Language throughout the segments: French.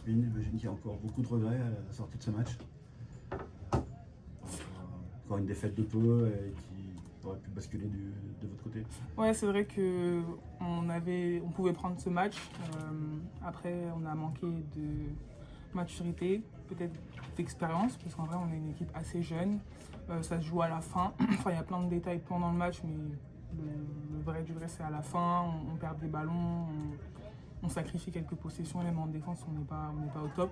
Yasmine, j'imagine qu'il y a encore beaucoup de regrets à la sortie de ce match. Encore une défaite de peu et qui aurait pu basculer de votre côté. Ouais, c'est vrai que on pouvait prendre ce match. Après, on a manqué de maturité, peut-être d'expérience, parce qu'en vrai, on est une équipe assez jeune. Ça se joue à la fin. Enfin, il y a plein de détails pendant le match, mais le vrai du vrai, c'est à la fin. On perd des ballons, on sacrifie quelques possessions, même en défense, on n'est pas au top.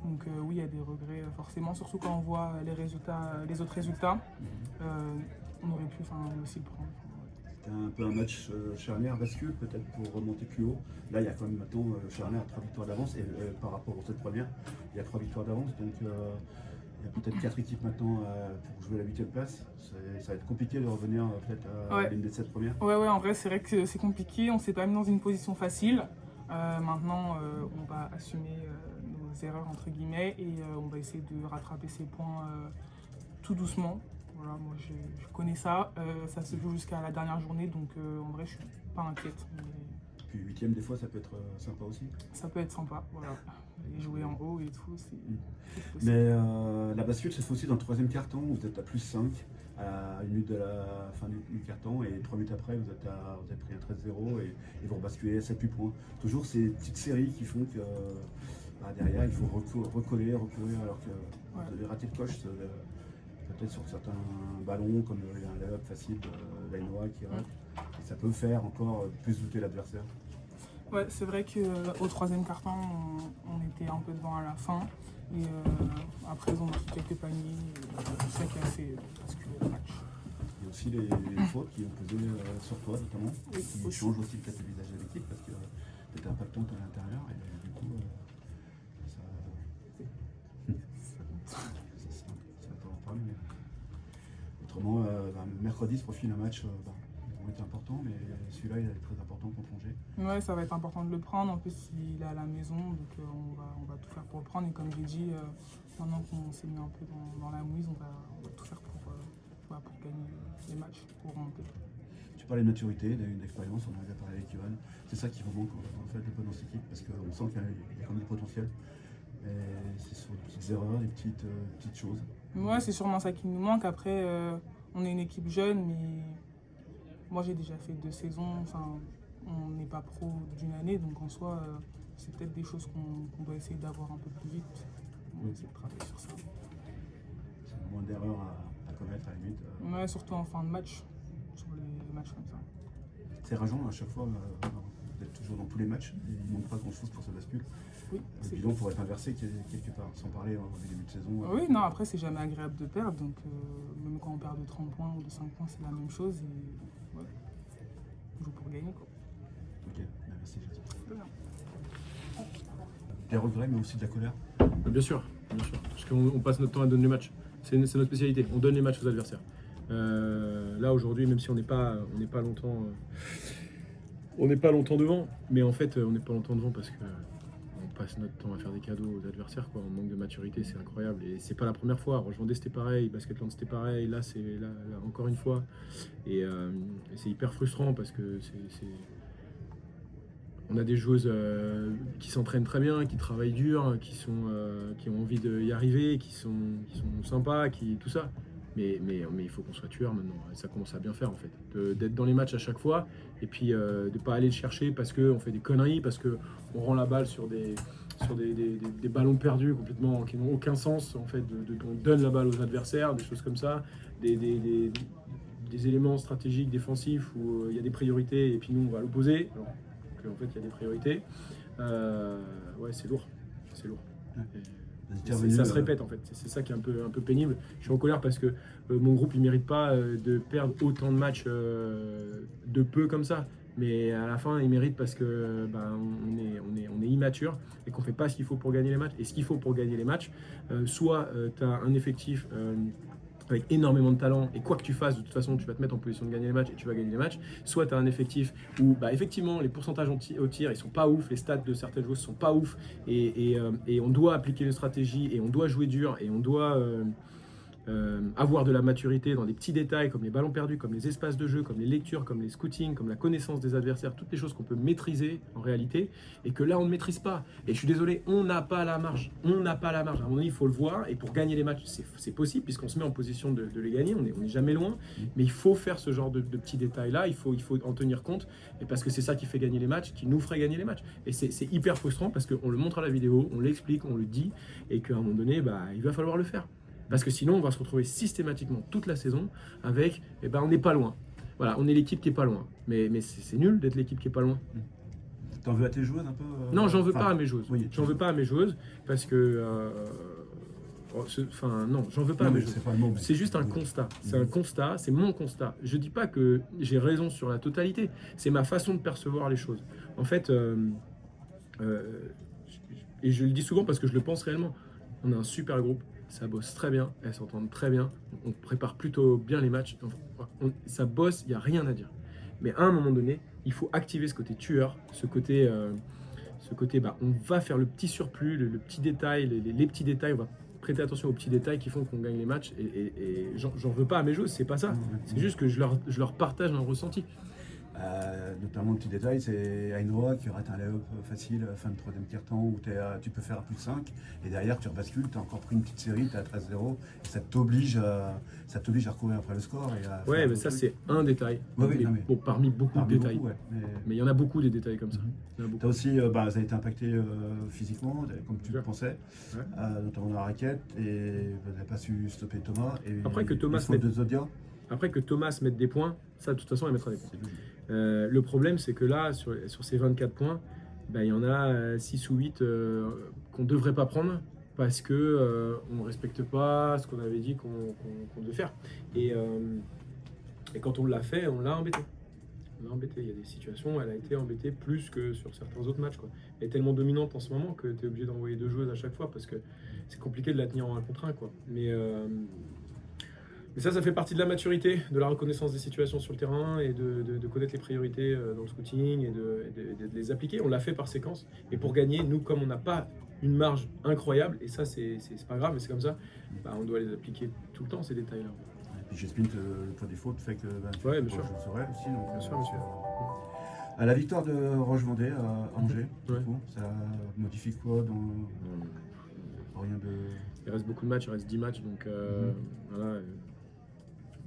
Donc oui, il y a des regrets forcément, surtout quand on voit les autres résultats. On aurait pu aussi le prendre. C'était un peu un match charnière bascule peut-être pour remonter plus haut. Là, il y a quand même maintenant charnière à 3 victoires d'avance et par rapport aux 7 premières, il y a 3 victoires d'avance. Donc il y a peut-être 4 équipes maintenant pour jouer la 8e place. Ça va être compliqué de revenir peut-être à l'une des 7 premières. Ouais, en vrai, c'est vrai que c'est compliqué. On s'est pas mis dans une position facile. Maintenant, on va assumer nos erreurs, entre guillemets, et on va essayer de rattraper ces points tout doucement. Voilà, moi, je connais ça. Ça se joue jusqu'à la dernière journée, donc en vrai, je suis pas inquiète. Mais Puis 8e, des fois, ça peut être sympa aussi. ça peut être sympa, voilà. Et jouer en haut et tout, c'est possible. Mais la bascule se fait aussi dans le 3e quart-temps, où vous êtes à plus 5 à 1 minute de la fin du quart-temps, et 3 minutes après, vous avez pris un 13-0 et vous rebasculez à 7-8 points. Toujours ces petites séries qui font que derrière, il faut recourir, alors que vous avez raté le coche. Peut-être sur certains ballons, comme il y a un lay-up facile de Lainoa qui rate. Et ça peut faire encore plus douter l'adversaire. Ouais, c'est vrai qu'au 3e quart-temps, on était un peu devant à la fin. Et après, ils ont marqué quelques paniers. C'est ça qui a fait basculer le match. Il y a aussi les fautes qui ont pesé sur toi, notamment, qui aussi. changent aussi peut-être le visage de l'équipe parce que tu étais impactante à l'intérieur. Et du coup, ça va t'en parler. Mais autrement, mercredi se profile un match. Ils vont être importants, mais celui-là, il est très important contre Angers. Ouais, ça va être important de le prendre. En plus, il est à la maison, donc on va tout faire pour le prendre. Et comme j'ai dit, maintenant qu'on s'est mis un peu dans la mouise, on va tout faire pour gagner les matchs, pour remonter. Tu parlais de maturité, d'expérience, on en avait parlé avec Yoann. C'est ça qui vous manque en fait un peu dans cette équipe, parce qu'on sent qu'il y a quand même du potentiel. Mais c'est sur des petites erreurs, des petites choses. Ouais, c'est sûrement ça qui nous manque. Après, on est une équipe jeune, mais moi j'ai déjà fait 2 saisons. Enfin, on n'est pas pro d'une année, donc en soi, c'est peut-être des choses qu'on doit essayer d'avoir un peu plus vite. On va essayer de travailler sur ça. C'est moins d'erreurs à commettre à la limite. Ouais, surtout en fin de match, sur les matchs comme ça. C'est rageant à chaque fois, vous êtes toujours dans tous les matchs, et il ne manque pas grand-chose pour ce bascule. Oui, Le bilan pourrait être inversé quelque part, sans parler au début de saison. Oui, non, après c'est jamais agréable de perdre, donc même quand on perd de 30 points ou de 5 points, c'est la même chose. Et ouais, on joue pour gagner, quoi. Ok, merci Jason. Des regrets, mais aussi de la colère. Bien sûr, parce qu'on passe notre temps à donner les matchs. C'est notre spécialité, on donne les matchs aux adversaires. Là aujourd'hui, même si on n'est pas longtemps, devant, mais en fait on n'est pas longtemps devant parce que on passe notre temps à faire des cadeaux aux adversaires, quoi. On manque de maturité, c'est incroyable. Et c'est pas la première fois. Roche-Vendée c'était pareil, Basketland c'était pareil. Là c'est là encore une fois. Et c'est hyper frustrant parce que on a des joueuses qui s'entraînent très bien, qui travaillent dur, qui ont envie d'y arriver, qui sont sympas, tout ça. Mais il faut qu'on soit tueur maintenant. Et ça commence à bien faire en fait. D'être dans les matchs à chaque fois et puis de ne pas aller le chercher parce qu'on fait des conneries, parce qu'on rend la balle sur des ballons perdus complètement qui n'ont aucun sens en fait. On donne la balle aux adversaires, des choses comme ça, des éléments stratégiques défensifs où il y a des priorités et puis nous on va à l'opposé. En fait il y a des priorités. Ouais, c'est lourd. Ça se répète en fait, c'est ça qui est un peu pénible. Je suis en colère parce que mon groupe il mérite pas de perdre autant de matchs de peu comme ça. Mais à la fin il mérite parce que on est immature et qu'on fait pas ce qu'il faut pour gagner les matchs. Et ce qu'il faut pour gagner les matchs, soit tu as un effectif avec énormément de talent et quoi que tu fasses de toute façon tu vas te mettre en position de gagner les matchs et tu vas gagner les matchs, soit tu as un effectif où effectivement les pourcentages au tir ils sont pas ouf, les stats de certaines joueuses sont pas ouf et on doit appliquer une stratégie et on doit jouer dur et on doit avoir de la maturité dans des petits détails comme les ballons perdus, comme les espaces de jeu, comme les lectures, comme les scootings, comme la connaissance des adversaires, toutes les choses qu'on peut maîtriser en réalité et que là on ne maîtrise pas. Et je suis désolé, on n'a pas la marge. On n'a pas la marge. À un moment donné, il faut le voir et pour gagner les matchs, c'est possible puisqu'on se met en position de les gagner. On n'est jamais loin, mais il faut faire ce genre de petits détails-là. Il faut en tenir compte et parce que c'est ça qui fait gagner les matchs, qui nous ferait gagner les matchs. Et c'est hyper frustrant parce qu'on le montre à la vidéo, on l'explique, on le dit et qu'à un moment donné, il va falloir le faire. Parce que sinon, on va se retrouver systématiquement toute la saison avec, on n'est pas loin. Voilà, on est l'équipe qui est pas loin. Mais c'est nul d'être l'équipe qui est pas loin. T'en veux à tes joueuses un peu Non, j'en veux pas à mes joueuses. Oui, j'en veux pas à mes joueuses parce que... non, j'en veux pas à mes joueuses. C'est juste un constat. C'est un constat, c'est mon constat. Je dis pas que j'ai raison sur la totalité. C'est ma façon de percevoir les choses. En fait, et je le dis souvent parce que je le pense réellement, on a un super groupe. Ça bosse très bien, elles s'entendent très bien, on prépare plutôt bien les matchs, ça bosse, il n'y a rien à dire. Mais à un moment donné, il faut activer ce côté tueur, ce côté on va faire le petit surplus, le petit détail, les petits détails, on va prêter attention aux petits détails qui font qu'on gagne les matchs. Et j'en veux pas à mes joueurs, c'est pas ça. C'est juste que je leur partage un ressenti. Notamment le petit détail, c'est Ainoa qui rate un lay-up facile fin de troisième quart-temps où tu peux faire à plus de 5 et derrière tu rebascules, tu as encore pris une petite série, tu es à 13-0 et ça t'oblige à recourir après le score. Ouais, mais ça c'est un détail parmi beaucoup de détails. Mais il y en a beaucoup des détails comme ça. Tu as aussi, ça a été impacté physiquement, comme tu le pensais, notamment dans la raquette et vous n'avez pas su stopper Thomas. Et après que Thomas mette des points, ça de toute façon il mettra des points. Le problème c'est que là sur ces 24 points, il y en a 6 ou 8 qu'on ne devrait pas prendre parce que on ne respecte pas ce qu'on avait dit qu'on devait faire. Et quand on l'a fait, on l'a embêté. Il y a des situations, elle a été embêtée plus que sur certains autres matchs, quoi. Elle est tellement dominante en ce moment que tu es obligé d'envoyer 2 joueuses à chaque fois parce que c'est compliqué de la tenir en 1 contre 1, quoi. Mais ça fait partie de la maturité, de la reconnaissance des situations sur le terrain et de connaître les priorités dans le scouting et de les appliquer. On l'a fait par séquence. Et pour gagner, nous, comme on n'a pas une marge incroyable, et ça, c'est pas grave, mais c'est comme ça, on doit les appliquer tout le temps, ces détails-là. Et puis j'explique le point des fautes fait que bien sûr. Je serai aussi. Donc, bien sûr. À la victoire de Roche-Vendée à Angers, du coup, ça modifie quoi dans rien de... Il reste beaucoup de matchs, il reste 10 matchs, donc voilà.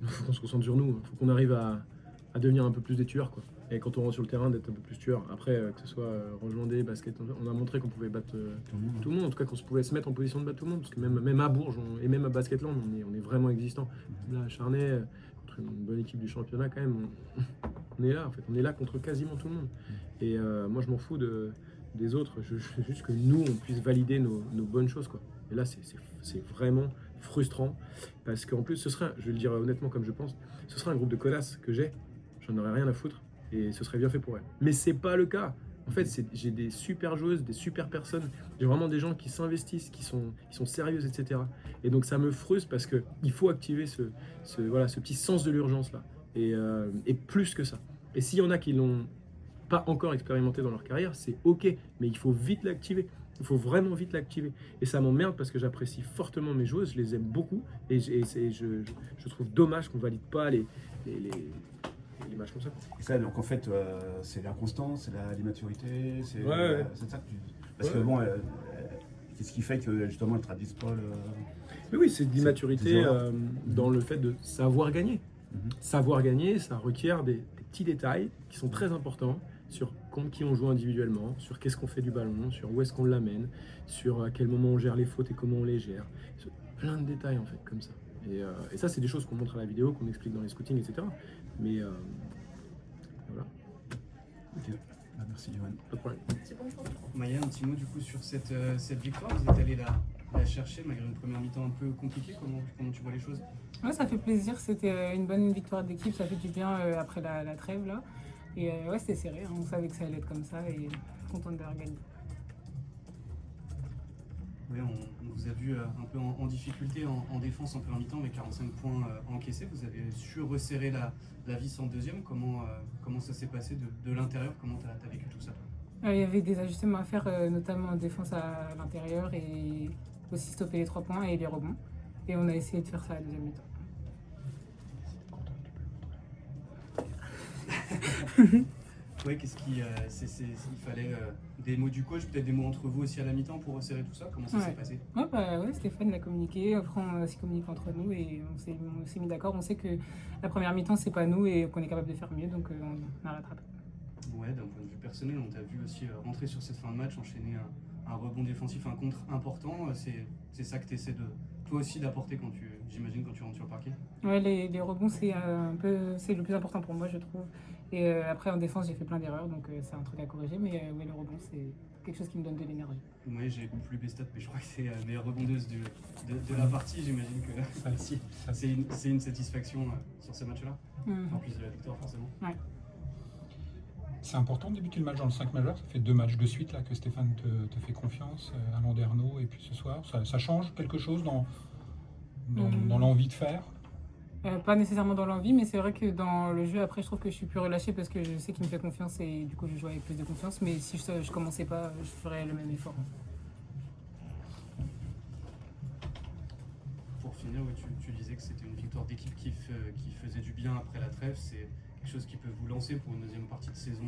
Il faut qu'on se concentre sur nous, il faut qu'on arrive à devenir un peu plus des tueurs, quoi. Et quand on rentre sur le terrain, d'être un peu plus tueur. Après, que ce soit Roche-Vendée, basket, on a montré qu'on pouvait battre tout le monde, en tout cas qu'on pouvait se mettre en position de battre tout le monde, parce que même à Bourges et même à Basketland, on est vraiment existant. Là, à Charnay, contre une bonne équipe du championnat, quand même, on est là, en fait. On est là contre quasiment tout le monde. Et moi, je m'en fous des autres. Je veux juste que nous, on puisse valider nos bonnes choses, quoi. Et là, c'est vraiment frustrant, parce qu'en plus, je vais le dire honnêtement comme je pense, ce serait un groupe de connasses que j'en aurais rien à foutre, et ce serait bien fait pour elles. Mais c'est pas le cas. En fait, j'ai des super joueuses, des super personnes, j'ai vraiment des gens qui s'investissent, qui sont sérieuses, etc. Et donc ça me frustre parce qu'il faut activer ce petit sens de l'urgence là, et plus que ça. Et s'il y en a qui l'ont pas encore expérimenté dans leur carrière, c'est ok, mais il faut vite l'activer. Il faut vraiment vite l'activer. Et ça m'emmerde parce que j'apprécie fortement mes joueuses, je les aime beaucoup. Et je trouve dommage qu'on ne valide pas les matchs comme ça. Et ça, donc en fait, c'est l'inconstance, c'est l'immaturité, c'est ça que tu... Parce que bon, qu'est-ce qui fait que justement elle ne traduise pas le... Mais oui, c'est de l'immaturité dans le fait de savoir gagner. Savoir gagner, ça requiert des petits détails qui sont très importants sur contre qui on joue individuellement, sur qu'est-ce qu'on fait du ballon, sur où est-ce qu'on l'amène, sur à quel moment on gère les fautes et comment on les gère. Plein de détails en fait, comme ça. Et ça, c'est des choses qu'on montre à la vidéo, qu'on explique dans les scootings, etc. Mais voilà. Ok, merci Johan. Pas de problème. Maya, un petit mot du coup sur cette victoire. Vous êtes allé la chercher malgré une première mi-temps un peu compliquée. Comment tu vois les choses? Ouais, ça fait plaisir. C'était une bonne victoire d'équipe. Ça fait du bien après la trêve là. Et ouais, c'était serré. On savait que ça allait être comme ça et content d'avoir gagné. Oui, on vous a vu un peu en difficulté en défense en première mi-temps avec 45 points encaissés. Vous avez su resserrer la vis en deuxième. Comment ça s'est passé de l'intérieur? Comment tu as vécu tout ça? Il y avait des ajustements à faire, notamment en défense à l'intérieur et aussi stopper les 3 points et les rebonds. Et on a essayé de faire ça à la deuxième mi-temps. Ouais, qu'est-ce qui, il fallait des mots du coach, peut-être des mots entre vous aussi à la mi-temps pour resserrer tout ça. Comment ça s'est passé? Ouais, Stéphane l'a communiqué, après on a aussi communiqué entre nous et on s'est mis d'accord. On sait que la première mi-temps c'est pas nous et qu'on est capable de faire mieux, donc on a rattrapé. Ouais, d'un point de vue personnel, on t'a vu aussi rentrer sur cette fin de match, enchaîner un rebond défensif, un contre important. C'est ça que tu essaies toi aussi d'apporter j'imagine, quand tu rentres sur le parquet. Ouais, les rebonds c'est le plus important pour moi, je trouve. Et après en défense j'ai fait plein d'erreurs, donc c'est un truc à corriger, mais ouais, le rebond c'est quelque chose qui me donne de l'énergie. Ouais, j'ai plus les stats, mais je crois que c'est la meilleure rebondeuse de la partie. J'imagine que c'est une satisfaction sur ces matchs-là, en plus de la victoire forcément. Ouais. C'est important de débuter le match dans le 5 majeur. Ça fait 2 matchs de suite là, que Stéphane te fait confiance, à Landerneau et puis ce soir. Ça change quelque chose dans l'envie de faire? Pas nécessairement dans l'envie, mais c'est vrai que dans le jeu, après, je trouve que je suis plus relâché parce que je sais qu'il me fait confiance et du coup, je joue avec plus de confiance. Mais si je commençais pas, je ferais le même effort. Pour finir, oui, tu disais que c'était une victoire d'équipe qui faisait du bien après la trêve. C'est quelque chose qui peut vous lancer pour une deuxième partie de saison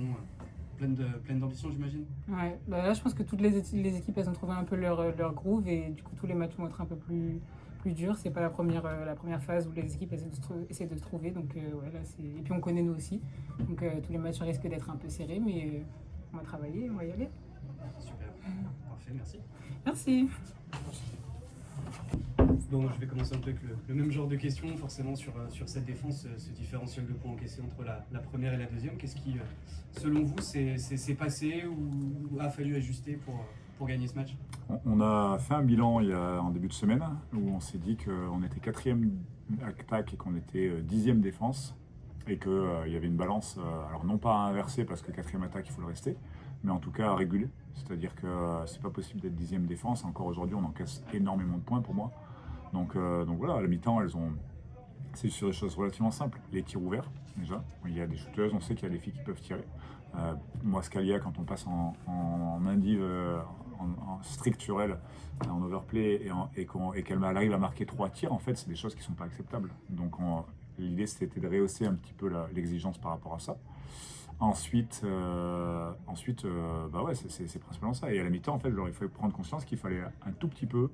pleine d'ambition, j'imagine. Ouais, là, je pense que toutes les équipes, elles ont trouvé un peu leur groove et du coup, tous les matchs vont être un peu plus dur. C'est pas la première phase où les équipes essaient de se trouver. Donc ouais, là, et puis on connaît nous aussi. Donc tous les matchs risquent d'être un peu serrés, mais on va travailler, on va y aller. Super, parfait, merci. Merci. Bon, je vais commencer un peu avec le même genre de questions, forcément sur cette défense, ce différentiel de points encaissés entre la première et la deuxième. Qu'est-ce qui, selon vous, s'est passé ou a fallu ajuster pour gagner ce match? On a fait un bilan en début de semaine où on s'est dit qu'on était 4e attaque et qu'on était 10e défense et qu'il y avait une balance, alors non pas à inverser parce que 4e attaque il faut le rester, mais en tout cas à réguler. C'est-à-dire que c'est pas possible d'être 10e défense. Encore aujourd'hui on encaisse énormément de points pour moi. Donc voilà, à la mi-temps c'est sur des choses relativement simples. Les tirs ouverts déjà, il y a des shooteuses, on sait qu'il y a des filles qui peuvent tirer. Moi Scalia, quand on passe en indiv, en structurel, en overplay et qu'elle arrive à marquer 3 tirs, en fait, c'est des choses qui ne sont pas acceptables. Donc l'idée, c'était de rehausser un petit peu l'exigence par rapport à ça. Ensuite, bah ouais, c'est principalement ça. Et à la mi-temps, en fait, il fallait prendre conscience qu'il fallait un tout petit peu,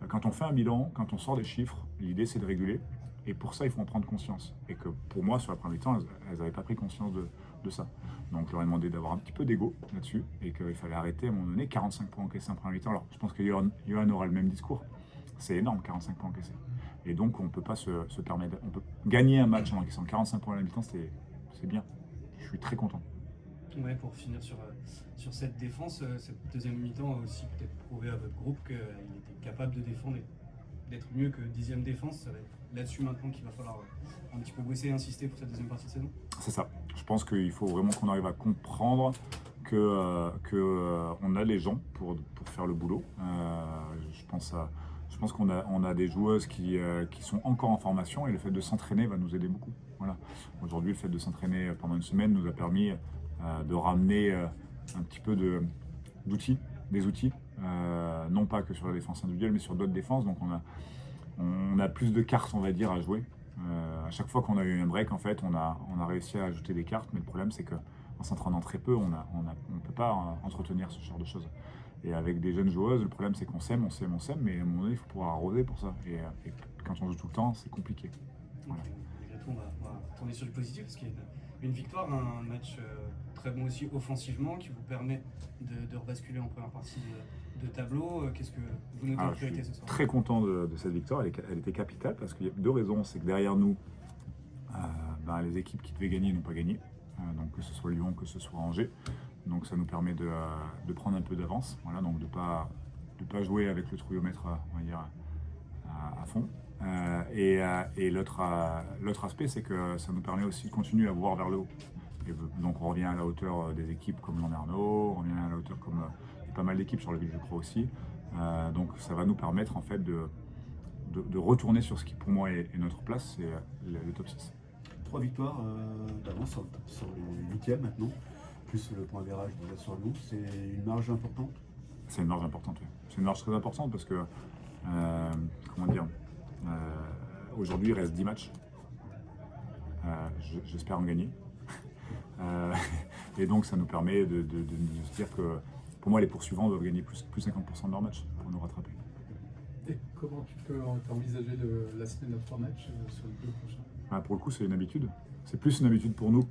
quand on fait un bilan, quand on sort des chiffres, l'idée, c'est de réguler. Et pour ça, il faut en prendre conscience. Et que pour moi, sur la première mi-temps, elles n'avaient pas pris conscience de ça. Donc je leur ai demandé d'avoir un petit peu d'ego là-dessus et qu'il fallait arrêter à un moment donné. 45 points encaissés en première mi-temps. Alors je pense que Johan aura le même discours. C'est énorme, 45 points encaissés. Et donc on ne peut pas se permettre. On peut gagner un match en encaissant 45 points à la mi-temps, c'est bien. Je suis très content. Ouais, pour finir sur cette défense, cette deuxième mi-temps a aussi peut-être prouvé à votre groupe qu'il était capable de défendre et d'être mieux que 10e défense. Ça va être là-dessus maintenant qu'il va falloir un petit peu bosser et insister pour cette deuxième partie de saison. C'est ça. Je pense qu'il faut vraiment qu'on arrive à comprendre qu'on a les gens pour faire le boulot. Je pense qu'on a des joueuses qui sont encore en formation et le fait de s'entraîner va nous aider beaucoup. Voilà. Aujourd'hui, le fait de s'entraîner pendant une semaine nous a permis de ramener un petit peu des outils, non pas que sur la défense individuelle, mais sur d'autres défenses. Donc on a plus de cartes, on va dire, à jouer. À chaque fois qu'on a eu un break, en fait, on a réussi à ajouter des cartes, mais le problème, c'est qu'en s'entraînant très peu, on ne peut pas entretenir ce genre de choses. Et avec des jeunes joueuses, le problème, c'est qu'on s'aime, mais à un moment donné, il faut pouvoir arroser pour ça. Et quand on joue tout le temps, c'est compliqué. Voilà. On va retourner sur du positif, parce qu'il y a une victoire, un match très bon aussi offensivement, qui vous permet de rebasculer en première partie de tableau. Qu'est-ce que vous notez en priorité ce soir? Très content de cette victoire, elle était capitale parce qu'il y a 2 raisons. C'est que derrière nous, les équipes qui devaient gagner n'ont pas gagné, donc que ce soit Lyon, que ce soit Angers. Donc ça nous permet de prendre un peu d'avance, voilà, donc de pas jouer avec le trouillomètre, on va dire, à fond. Et l'autre aspect, c'est que ça nous permet aussi de continuer à voir vers le haut. Et donc on revient à la hauteur des équipes comme Landerneau, on revient à la hauteur comme pas mal d'équipes sur la ville, je crois aussi. Donc ça va nous permettre en fait de retourner sur ce qui pour moi est notre place, c'est le top 6. 3 victoires d'avance sur les 8e maintenant, plus le point virage déjà sur nous. C'est une marge importante? C'est une marge importante, oui. C'est une marge très importante parce que, comment dire, Aujourd'hui, il reste 10 matchs. J'espère en gagner. Et donc, ça nous permet de se dire que, pour moi, les poursuivants doivent gagner plus 50% de leurs matchs pour nous rattraper. Et comment tu peux envisager la semaine of 3 matchs sur les 2 prochains? Pour le coup, c'est une habitude. C'est plus une habitude pour nous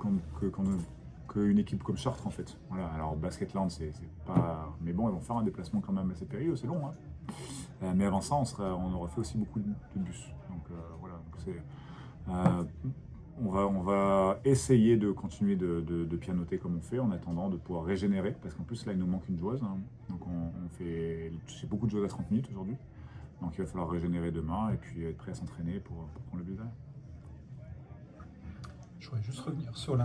qu'une équipe comme Chartres, en fait. Voilà. Alors, Basketland, c'est pas... Mais bon, ils vont faire un déplacement quand même assez périlleux, c'est long. Hein. Mais avant ça, on aurait fait aussi beaucoup de bus. Donc, voilà. Donc, on va essayer de continuer de pianoter comme on fait en attendant de pouvoir régénérer, parce qu'en plus là il nous manque une joueuse, hein. Donc j'ai beaucoup de joueuses à 30 minutes aujourd'hui, donc il va falloir régénérer demain et puis être prêt à s'entraîner pour prendre le but derrière. Je voudrais juste revenir sur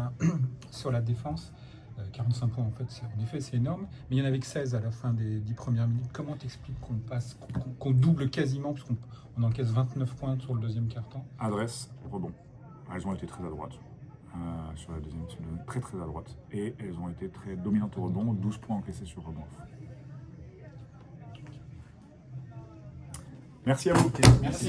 la défense. 45 points, en fait, en effet, c'est énorme. Mais il y en avait que 16 à la fin des 10 premières minutes. Comment t'expliques qu'on double quasiment, parce qu'on encaisse 29 points sur le deuxième quart-temps? Adresse, rebond. Elles ont été très à droite sur la deuxième, très à droite. Et elles ont été très dominantes au rebond, 12 points encaissés sur rebond. Merci à vous. Merci.